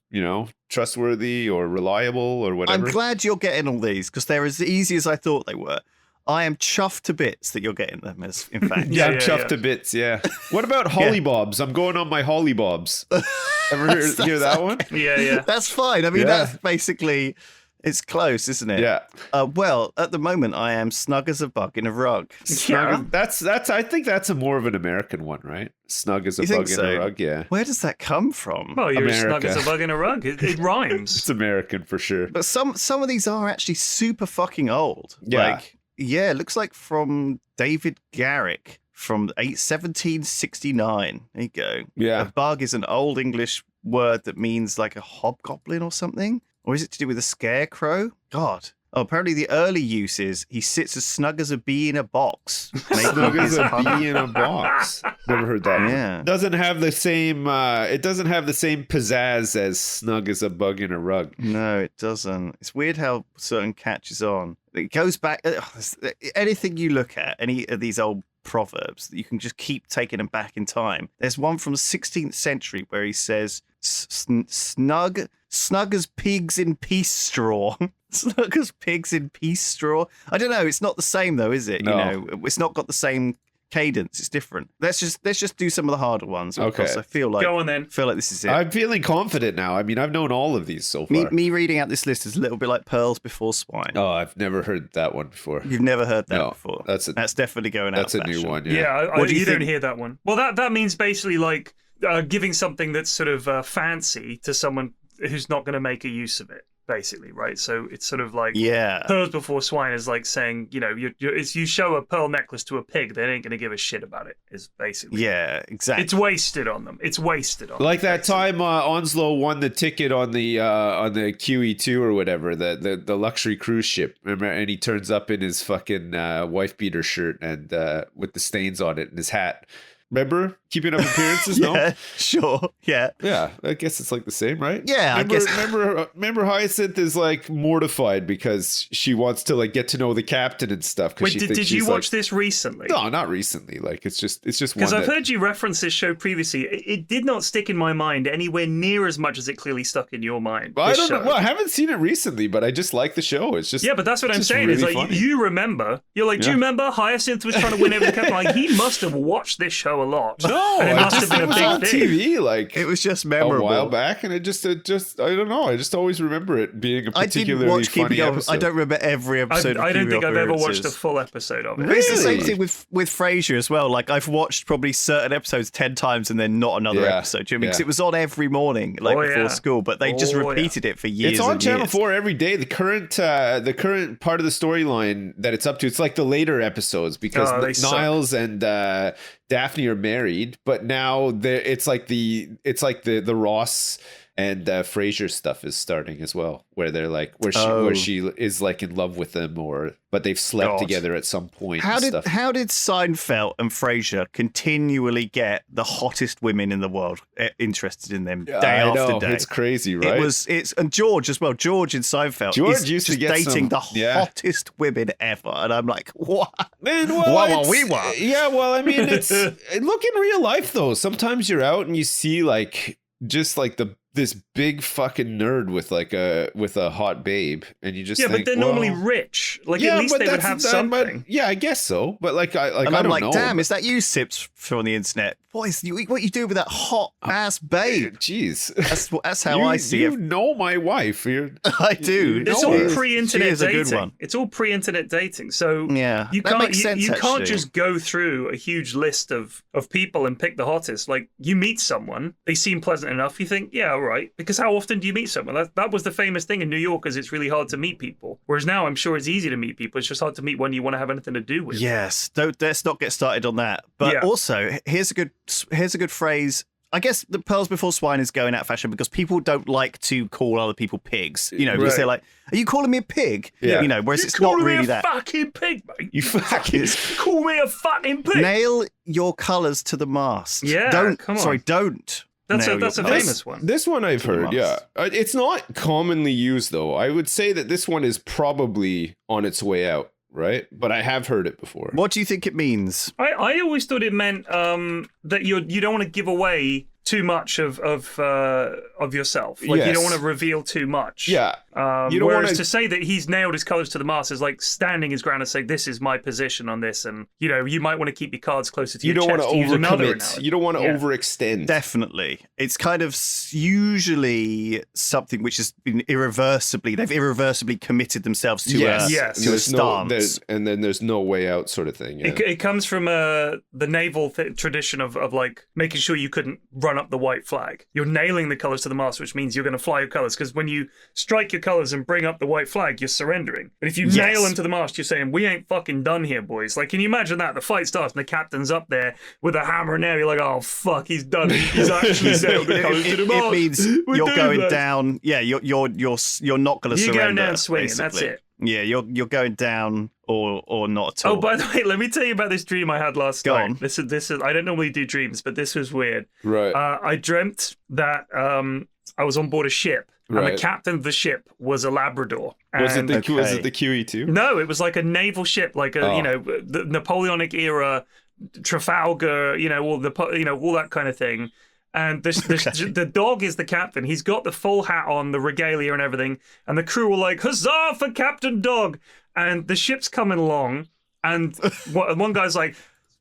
trustworthy or reliable or whatever. I'm glad you're getting all these because they're as easy as I thought they were. I am chuffed to bits that you're getting them. In fact, yeah, I'm chuffed to bits. Yeah. What about hollybobs? I'm going on my hollybobs. Ever hear that one? Yeah. That's fine. I mean, that's basically. It's close, isn't it? Yeah. Well, at the moment, I am snug as a bug in a rug. That's. I think that's a more of an American one, right? Snug as a bug in a rug. Yeah. Where does that come from? Well, you're as snug as a bug in a rug. It rhymes. It's American for sure. But some of these are actually super fucking old. Yeah. It looks like from David Garrick from 1769. There you go. Yeah. A bug is an old English word that means like a hobgoblin or something. Or is it to do with a scarecrow? God. Oh, apparently the early use is he sits as snug as a bee in a box. Snug as a bee in a box. Never heard that. Yeah. Doesn't have the same. It doesn't have the same pizzazz as snug as a bug in a rug. No, it doesn't. It's weird how certain catches on. It goes back. Anything you look at, any of these old proverbs, you can just keep taking them back in time. There's one from the 16th century where he says, snug as pigs in peace straw. Snug as pigs in peace straw. I don't know. It's not the same though, is it? No. You know, it's not got the same cadence. It's different. Let's just do some of the harder ones. Because I feel like go on then. Feel like this is it. I'm feeling confident now. I mean, I've known all of these so far. Me reading out this list is a little bit like pearls before swine. Oh, I've never heard that one before. You've never heard that before. That's definitely going out. That's a new one. Yeah. You don't hear that one. Well, that means basically like giving something that's sort of fancy to someone who's not going to make a use of it, basically, right? So it's sort of like pearls before swine is like saying, you know, you show a pearl necklace to a pig, they ain't going to give a shit about it. Is basically exactly. It's wasted on them. Like that time Onslow won the ticket on the QE2 or whatever, the luxury cruise ship. Remember, and he turns up in his fucking wife beater shirt and with the stains on it and his hat. Remember keeping up appearances? No, sure, yeah. I guess it's like the same, right? Yeah, Remember, Hyacinth is like mortified because she wants to like get to know the captain and stuff. Wait, did you watch this recently? No, not recently. Like it's just because I've heard you reference this show previously. It did not stick in my mind anywhere near as much as it clearly stuck in your mind. Well, I don't know. Well, I haven't seen it recently, but I just like the show. It's just but that's what I'm saying. Really it's like you remember. You're like, do you remember Hyacinth was trying to win over the captain? Like he must have watched this show a lot. No, and it must have been a was big on thing. TV. Like it was just memorable a while back, and it just I don't know. I just always remember it being a particularly I didn't watch funny episode. I don't remember every episode. I don't think I've ever watched a full episode of it. Really? It's the same thing with Frasier as well. Like I've watched probably certain episodes 10 times and then not another episode. Do you know what I mean? Because it was on every morning, like before school, but they just repeated it for years. It's on Channel 4 every day. The current part of the storyline that it's up to, it's like the later episodes because Niles and Daphne are married, but now it's like the Ross and Frasier stuff is starting as well, where they're like where she is like in love with them, but they've slept together at some point. How did Seinfeld and Frasier continually get the hottest women in the world interested in them day after day? It's crazy, right? And George as well. George in Seinfeld. George used to get dating the hottest women ever, and I'm like, what? Man, yeah. Well, I mean, it's look in real life though. Sometimes you're out and you see like just like this big fucking nerd with a hot babe, and you just think, but they're normally rich. Like at least they would have something. Yeah, I guess so. But like I don't know. Damn, is that you, Sips, from the internet? What you do with that hot ass babe? Jeez, that's how I see it. You know my wife. I do. It's all pre-internet dating. It's all pre-internet dating. So you can't just go through a huge list of people and pick the hottest. Like you meet someone, they seem pleasant enough. You think, right, because how often do you meet someone? That was the famous thing in New York, is it's really hard to meet people. Whereas now I'm sure it's easy to meet people. It's just hard to meet one you want to have anything to do with. Yes, let's not get started on that. But also, here's a good phrase. I guess the pearls before swine is going out of fashion because people don't like to call other people pigs. You know, because they're like, "Are you calling me a pig?" Yeah. You know, whereas it's not really that. Fucking pig, mate. You fucking call me a fucking pig. Nail your colours to the mast. Yeah, don't. Come on. Sorry, don't. That's a famous one. This one I've heard, yeah. It's not commonly used, though. I would say that this one is probably on its way out, right? But I have heard it before. What do you think it means? I always thought it meant that you don't want to give away too much of yourself. Like you don't want to reveal too much. Yeah. You don't whereas to say that he's nailed his colors to the mast is like standing his ground and say, this is my position on this. And, you might want to keep your cards closer to your chest. You don't want to overcommit. You don't want to overextend. Definitely. It's kind of usually something which has been they've irreversibly committed themselves to a stance. And then there's no way out sort of thing. Yeah. It comes from the naval tradition of like making sure you couldn't run up the white flag. You're nailing the colors to the mast, which means you're going to fly your colors. Because when you strike your colors and bring up the white flag, you're surrendering. But if you nail them to the mast, you're saying, we ain't fucking done here, boys. Like, can you imagine that? The fight starts and the captain's up there with a hammer and nail. You're like, oh, fuck, he's done it. He's actually sailed the colors to the mast. It means you're going down. Yeah, you're not going to surrender. You're going down swinging, basically. That's it. Yeah, you're going down or not at all. Oh, by the way, let me tell you about this dream I had last night. On. This is I don't normally do dreams, but this was weird. Right. I dreamt that I was on board a ship. And the captain of the ship was a Labrador. Was it the QE2? No, it was like a naval ship, like the Napoleonic era, Trafalgar, all that kind of thing. And the dog is the captain. He's got the full hat on, the regalia and everything. And the crew were like, huzzah for Captain Dog. And the ship's coming along. And one guy's like,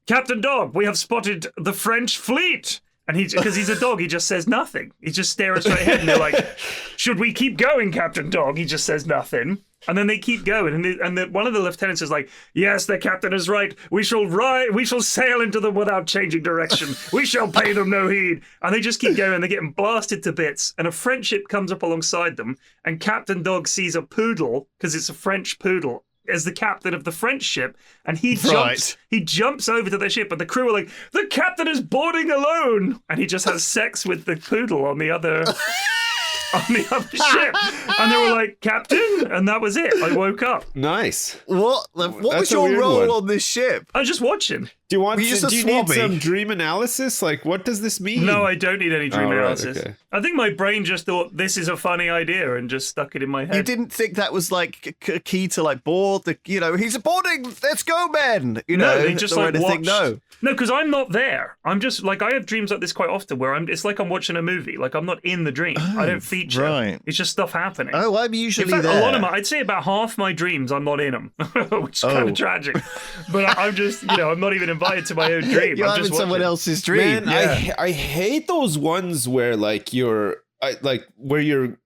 Captain Dog, we have spotted the French fleet. And because he's a dog, he just says nothing. He's just staring straight ahead. And they're like, should we keep going, Captain Dog? He just says nothing. And then they keep going. And one of the lieutenants is like, yes, the captain is right. We shall sail into them without changing direction. We shall pay them no heed. And they just keep going. And they're getting blasted to bits. And a French ship comes up alongside them. And Captain Dog sees a poodle, because it's a French poodle, as the captain of the French ship, and he jumps over to the ship, and the crew are like, the captain is boarding alone, and he just has sex with the poodle on the other ship, and they were like, Captain, and that was it. I woke up. Nice. What was your role on this ship? I was just watching. Do you need some dream analysis? Like, what does this mean? No, I don't need any dream analysis. Okay. I think my brain just thought this is a funny idea and just stuck it in my head. You didn't think that was like key to like board he's boarding. Let's go, men. No, they just like watched. No, because I'm not there. I'm just like, I have dreams like this quite often where it's like I'm watching a movie. Like I'm not in the dream. I don't feature. Right. It's just stuff happening. Oh, I'm usually in fact, there. A lot of I'd say about half my dreams I'm not in them, which is kind of tragic. But I'm just, I'm not even invited to my own dream. You're having someone else's dream. Man, yeah. I hate those ones where like you're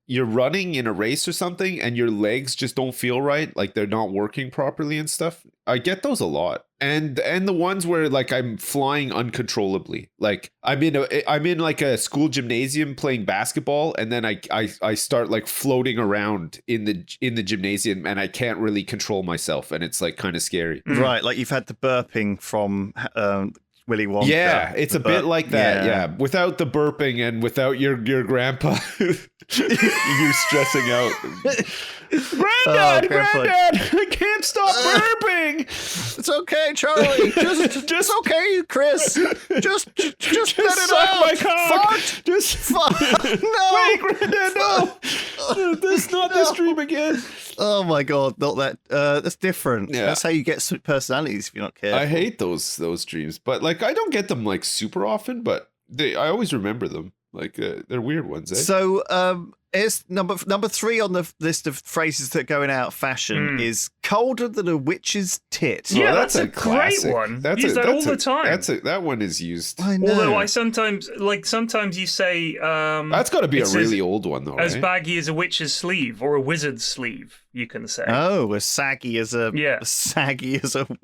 running in a race or something and your legs just don't feel right, like they're not working properly and stuff. I get those a lot. And the ones where like I'm flying uncontrollably, like I'm in like a school gymnasium playing basketball, and then I start like floating around in the gymnasium, and I can't really control myself, and it's like kind of scary. Right, like you've had the burping from Willy Wonka. Yeah, it's a bit like that. Yeah, without the burping and without your grandpa, you stressing out. Granddad, I can't stop burping. It's okay, Charlie. Just okay, Chris. Just let it out. My cock. Fart. Just fart. No. Wait, Granddad, no. This not this dream again. Oh my God, not that. That's different. Yeah. That's how you get personalities if you're not careful. I hate those dreams, but like I don't get them like super often, but I always remember them. Like they're weird ones. So it's number 3 on the list of phrases that go in out of fashion is colder than a witch's tit. Yeah, that's a great one. Use that all the time. That one is used. I know. Although sometimes you say that's got to be a really old one though. As right? baggy as a witch's sleeve or a wizard's sleeve, you can say. Oh, as saggy as a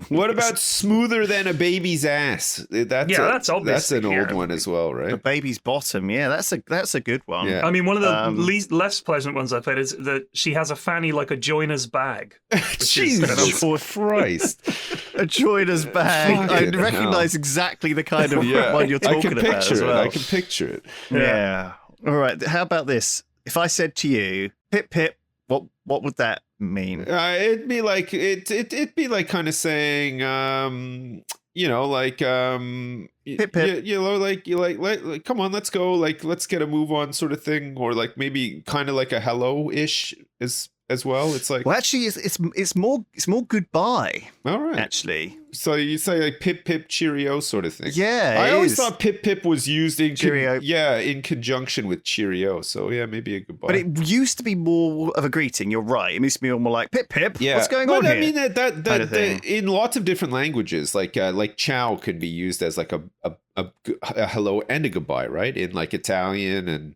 What about smoother than a baby's ass? That's obvious. That's an old one as well, right? A baby's bottom. Yeah, that's a good one. Yeah. I mean, one of the less pleasant ones I've heard is that she has a fanny like a joiner's bag. Jesus Christ. A joiner's bag. I recognize exactly the kind of one you're talking about as well. I can picture it. Yeah. All right. How about this? If I said to you, pip, pip, what would that mean? It'd be like it'd be like kind of saying like pip, pip. Like come on, let's go, like let's get a move on sort of thing, or like maybe kind of like a hello-ish is as well. It's like, well, actually, it's more goodbye. all right, actually. So you say like pip pip cheerio sort of thing. Yeah, I always thought pip pip was used in cheerio. in conjunction with cheerio. So yeah, maybe a goodbye. But it used to be more of a greeting. You're right. It used to be more like pip pip. Yeah. What's going on here? I mean that in lots of different languages, like ciao can be used as like a hello and a goodbye, right? In like Italian and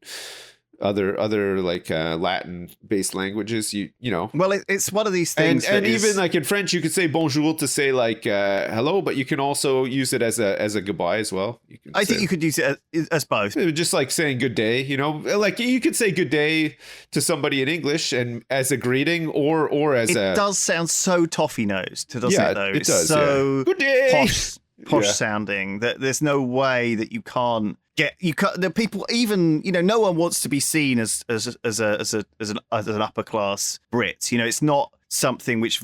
other like Latin based languages, you know. Well, it's one of these things, and even like in French, you could say bonjour to say like hello, but you can also use it as a goodbye as well. I think you could use it as both. Just like saying good day, you know, like you could say good day to somebody in English and as a greeting, or as it does sound so toffee nosed, doesn't it? Though it does. So good day. Posh sounding that there's no way that you can't. The people, even, you know, no one wants to be seen as an upper class Brit. You know, it's not something which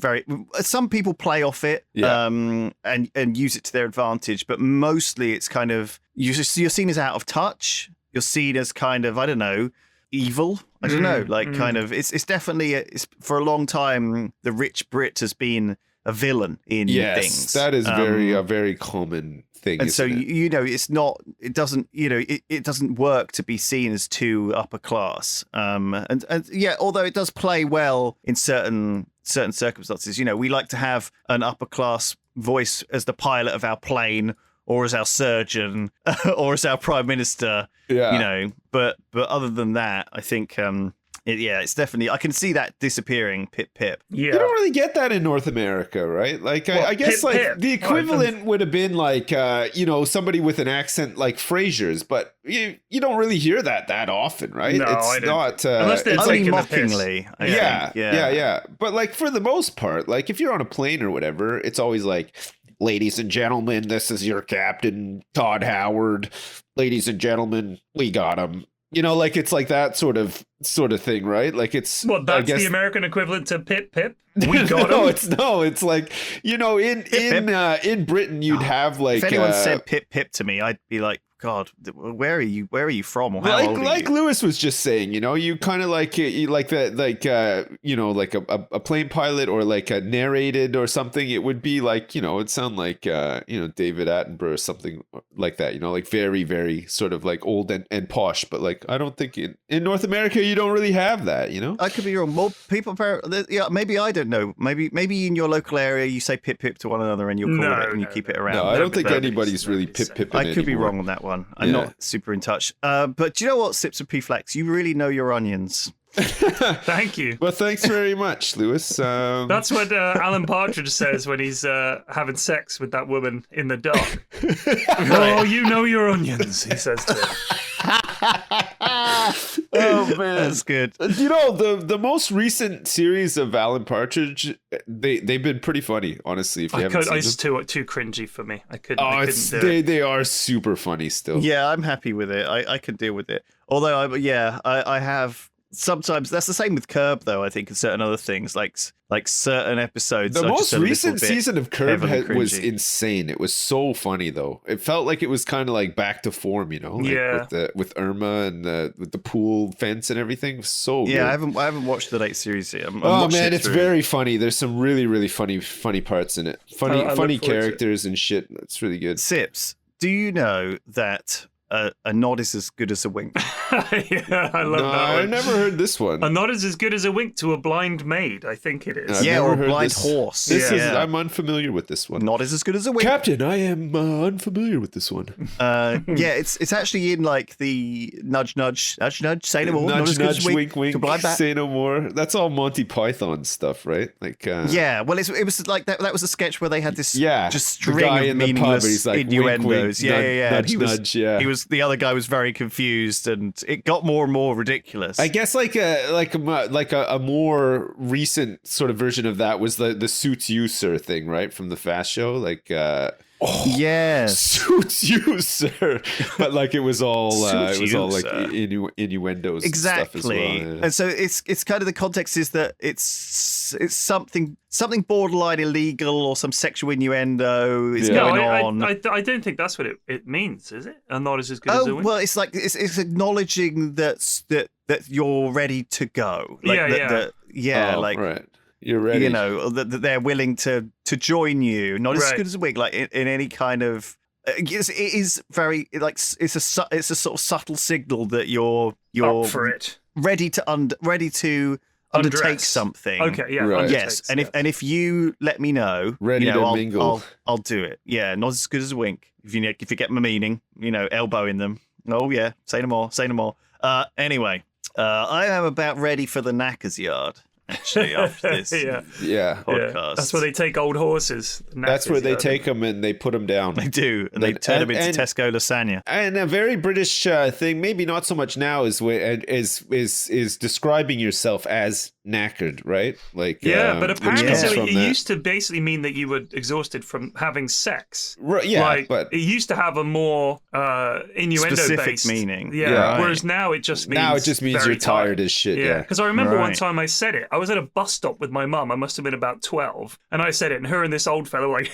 some people play off it and use it to their advantage, but mostly it's kind of you're seen as out of touch. You're seen as kind of, I don't know, evil. I don't know, like kind of. It's definitely for a long time the rich Brit has been a villain in things. That is a very common thing. And so you know, it doesn't work to be seen as too upper class. And yeah, although it does play well in certain circumstances. You know, we like to have an upper class voice as the pilot of our plane, or as our surgeon, or as our prime minister. Yeah. You know, but other than that, I think. It's definitely. I can see that disappearing. Pip pip. Yeah, you don't really get that in North America, right? Like, I guess pip, like pip. The equivalent would have been like, you know, somebody with an accent like Frasier's, but you don't really hear that often, right? No, it's not. Unless they're only taking mockingly. Yeah. But like for the most part, like if you're on a plane or whatever, it's always like, ladies and gentlemen, this is your captain, Todd Howard. Ladies and gentlemen, we got him. You know, like it's like that sort of thing, right? Like it's that's the American equivalent to pip pip. We got him. It's like, you know, in Britain you'd have like if anyone said pip pip to me, I'd be like, God, where are you from? Or how old are you? Like Lewis was just saying, you know, you kind of like you like that, like you know, like a plane pilot or like a narrated or something. It would be like, you know, it'd sound like you know, David Attenborough or something like that. You know, like very very sort of like old and posh. But like I don't think in North America you don't really have that. You know, I could be wrong. More people, maybe I don't know. Maybe in your local area you say pip pip to one another and you call it and you keep it around. No, I don't think anybody's really pip pip. I could be wrong on that one. I'm not super in touch. But do you know what, Sips of P-Flax? You really know your onions. Thank you. Well, thanks very much, Lewis. That's what Alan Partridge says when he's having sex with that woman in the dark. Oh, you know your onions, he says to her. Oh man, that's good. You know, the most recent series of Alan Partridge, they've been pretty funny, honestly. If you haven't seen it's them. too cringy for me. I couldn't. They are super funny still. Yeah, I'm happy with it. I can deal with it. Although I have. Sometimes that's the same with Curb, though. I think and certain other things, like certain episodes. The most recent season of Curb was insane. It was so funny, though. It felt like it was kind of like back to form, you know. Like with Irma and with the pool fence and everything. It was so good. I haven't watched the late series yet. It's very funny. There's some really really funny parts in it. Funny characters and shit. It's really good. Sips, do you know that a nod is as good as a wink? Yeah, I love that one. I never heard this one. A nod is as good as a wink to a blind maid, I think it is. Or a blind horse. I'm unfamiliar with this one. Nod is as good as a wink. Captain, I am unfamiliar with this one. It's actually in like the nudge, say no more. Nudge, wink, say no more. That's all Monty Python stuff, right? Like, well, it was like that was a sketch where they had this just string the guy of in the meaningless pub, he's like, innuendos. Wink, nudge, He was the other guy was very confused, and it got more and more ridiculous. I guess like a more recent sort of version of that was the Suits You Sir thing, right, from the Fast Show, like. Yes, Suits You Sir, but like it was all like innuendos, exactly. And stuff as well. And so it's kind of the context is that it's something borderline illegal or some sexual innuendo is going on. I don't think that's what it means, is it? A nod is as good as a wink. Well, it's like it's acknowledging that you're ready to go. right. You're ready. You know, that they're willing to join you. Not as good as a wig, like in any kind of. It is very like it's a sort of subtle signal that you're up for it, ready to undertake something. Okay, yeah, right. Yes, and if you let me know, ready to mingle, I'll do it. Yeah, not as good as a wink. If you get my meaning, elbowing them. Oh yeah, say no more. Anyway, I am about ready for the knackers yard. Actually, after this podcast. That's where they take old horses. That's where they take them and they put them down. They do, and they turn them into Tesco lasagna. And a very British thing, maybe not so much now, is describing yourself as knackered, right? Like but apparently, so it used to basically mean that you were exhausted from having sex. Right, yeah, but it used to have a more innuendo specific meaning. Yeah, right. Whereas now it just means you're tired as shit. Yeah, because I remember one time I said it. I was at a bus stop with my mum. I must have been about 12, and I said it, and her and this old fellow were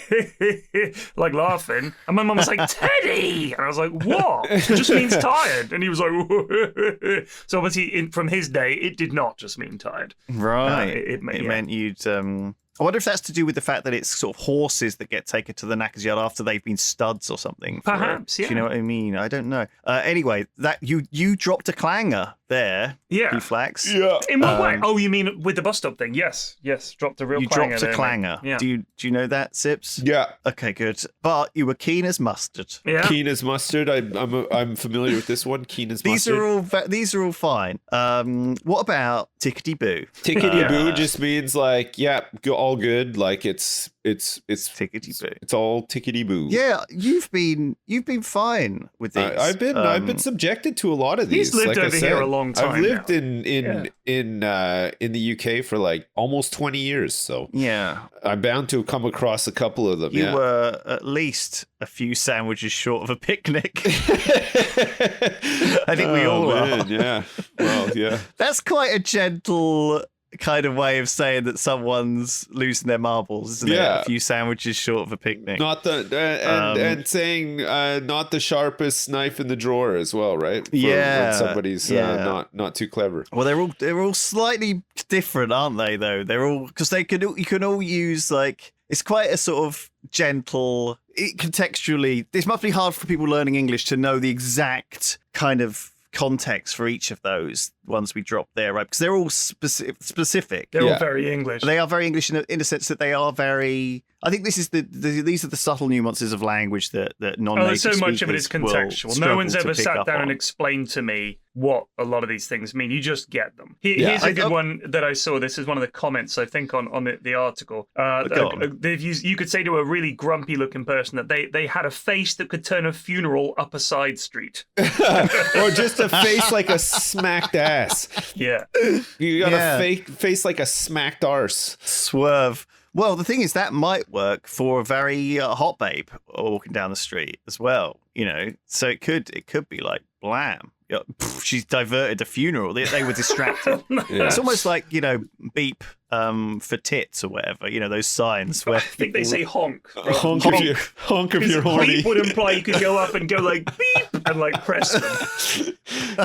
like laughing, and my mum was like, "Teddy," and I was like, "What?" It just means tired, and he was like, so obviously from his day, it did not just mean tired. Right. It meant you'd. I wonder if that's to do with the fact that it's sort of horses that get taken to the knackers yard after they've been studs or something. Perhaps, yeah. Do you know what I mean? I don't know. Anyway, that you dropped a clanger there. Yeah. Flax. Yeah. In what way? Oh, you mean with the bus stop thing? Yes. Dropped a real clanger. You dropped a clanger. Yeah. Do you know that, Sips? Yeah. Okay, good. But you were keen as mustard. Yeah. Keen as mustard. I'm familiar with this one. Keen as mustard. These are all fine. What about tickety boo? Tickety boo just means like all good. Like it's tickety boo. It's all tickety boo. Yeah, you've been fine with this. I've been subjected to a lot of these. He's lived over here a long time. I've lived in the UK for like almost 20 years, so yeah, I'm bound to come across a couple of them. You were at least a few sandwiches short of a picnic. I think we all are. Yeah. Well, yeah. That's quite a gentle kind of way of saying that someone's losing their marbles, isn't it? A few sandwiches short of a picnic. Not and saying not the sharpest knife in the drawer as well, right? When somebody's not too clever. Well, they're all slightly different, aren't they? Though they're all because you can all use like it's quite a sort of gentle. Contextually, this must be hard for people learning English to know the exact kind of context for each of those ones we dropped there, right? Because they're all specific. They're all very English. They are very English in the sense that they are very. I think this is these are the subtle nuances of language that non-native so much of it is contextual. No one's ever sat down and explained to me what a lot of these things mean. You just get them. Here's a good one that I saw. This is one of the comments, I think, on the article. You could say to a really grumpy-looking person that they had a face that could turn a funeral up a side street. Or just a face like a smacked ass. Yeah. You got a face like a smacked arse. Swerve. Well, the thing is that might work for a very hot babe walking down the street as well, So it could be like blam. She's diverted a funeral. They were distracted. It's almost like beep for tits or whatever. Those signs where I think they say honk. Honk if you're horny. Beep would imply you could go up and go like beep and like press them.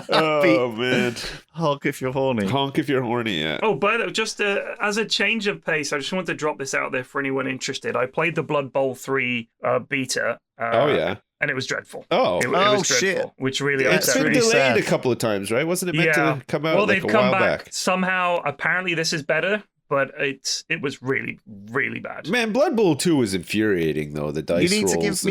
Oh man, honk if you're horny. Honk if you're horny. Yeah. Oh, by the way, just as a change of pace, I just want to drop this out there for anyone interested. I played the Blood Bowl 3 beta. And it was dreadful. Oh, it was dreadful, shit! Which really it's been delayed a couple of times, right? Wasn't it meant to come out like a while back? Somehow, apparently, this is better. But it was really, really bad. Man, Blood Bowl 2 was infuriating, though. The dice rolls. You need to give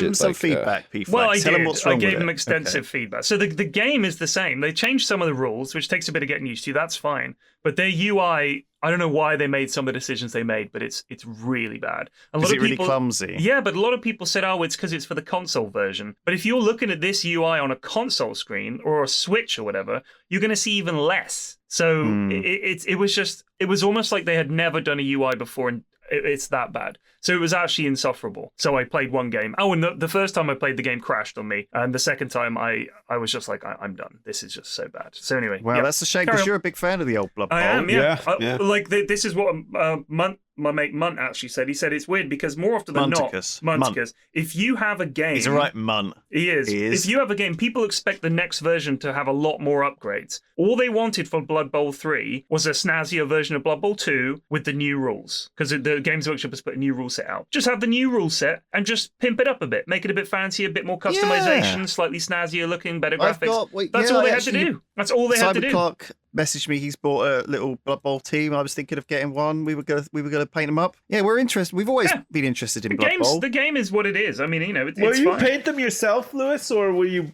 him some feedback, P. Well, I did. I gave them extensive feedback. So the game is the same. They changed some of the rules, which takes a bit of getting used to. That's fine. But their UI, I don't know why they made some of the decisions they made, but it's really bad. Is it really clumsy? Yeah, but a lot of people said, it's because it's for the console version. But if you're looking at this UI on a console screen or a Switch or whatever, you're going to see even less. So it was almost like they had never done a UI before, and it's that bad. So it was actually insufferable. So I played one game. Oh, and the first time I played, the game crashed on me, and the second time I was just like, I'm done. This is just so bad. So anyway, well, that's a shame because you're a big fan of the old Blood Bowl. I am. Yeah. Like this is what a month my mate Munt actually said. He said it's weird because more often than Munticus. if you have a game... He's a right Munt. He is. If you have a game, people expect the next version to have a lot more upgrades. All they wanted for Blood Bowl 3 was a snazzier version of Blood Bowl 2 with the new rules. Because the Games Workshop has put a new rule set out. Just have the new rule set and just pimp it up a bit. Make it a bit fancier, a bit more customization, slightly snazzier looking, better graphics. That's all they had to do. That's all they had to do. Clark messaged me. He's bought a little Blood Bowl team. I was thinking of getting one. We were gonna paint them up. Yeah, we're interested. We've always been interested in Blood Bowl. The game is what it is. I mean, it's will you fine. paint them yourself, Lewis, or will you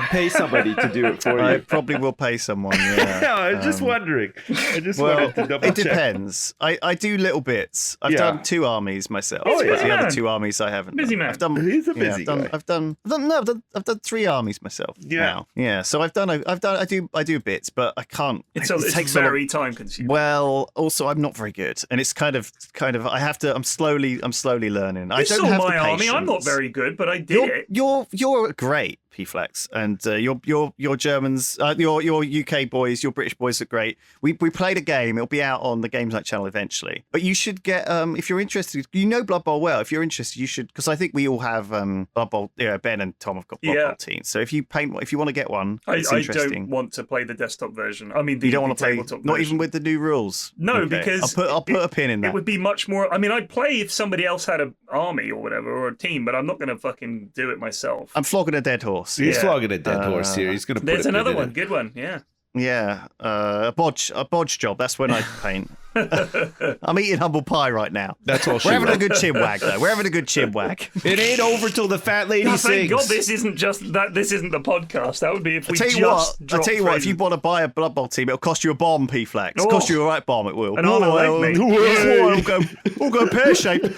pay somebody to do it for you? I probably will pay someone. Yeah. No, I was just wondering. I just wanted to double check. It depends. I do little bits. I've done 2 armies myself. Oh, but the other 2 armies I haven't. Busy man. He's a busy guy. I've done 3 armies myself. Now. Yeah. So I do bits, but I can't. It's very time consuming. Well, also I'm not very good, and it's kind of. I have to. I'm slowly learning. You I don't saw have my the army. I'm not very good, but I did it. You're great, P-Flax, and your Germans, your UK boys, your British boys are great. We played a game. It'll be out on the Games Night channel eventually. But you should get if you're interested. You know Blood Bowl well. If you're interested, you should, because I think we all have Blood Bowl. Ben and Tom have got Blood Bowl teams. So if you want to get one, it's interesting. I don't want to play the desktop version. I mean, you don't want to play, tabletop not version. even with the new rules. No, because I'll put a pin in that. It would be much more. I mean, I'd play if somebody else had an army or whatever, or a team, but I'm not going to fucking do it myself. I'm flogging a dead horse. He's flogging a dead horse here. He's going to put There's another one. Good one. Yeah. Yeah, a bodge job. That's when I paint. I'm eating humble pie right now. That's all. We're having a good chinwag though. We're having a good chinwag. It ain't over till the fat lady sings. Thank God this isn't just that. This isn't the podcast. That would be if we I tell you what. If you want to buy a Blood Bowl team, it'll cost you a bomb, P-Flax. It'll cost you a right bomb. It will. An arm leg, mate. We'll go pear shaped.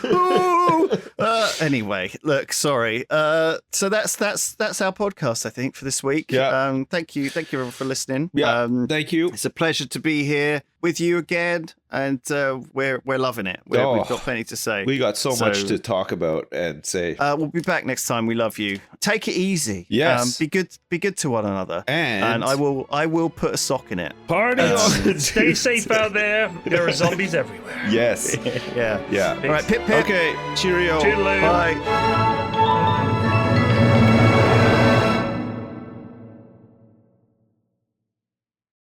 Anyway, look. Sorry. So that's our podcast. I think for this week. Yeah. Thank you everyone for listening. Yeah. Thank you. It's a pleasure to be here with you again, and we're loving it. We've got plenty to say. We got so much to talk about and say. We'll be back next time. We love you. Take it easy. Yes. Be good to one another. And I will put a sock in it. Party on. Stay safe out there. There are zombies everywhere. Yes. Yeah. Yeah. All right. Pip. Okay. Cheerio. Toodaloo. Bye.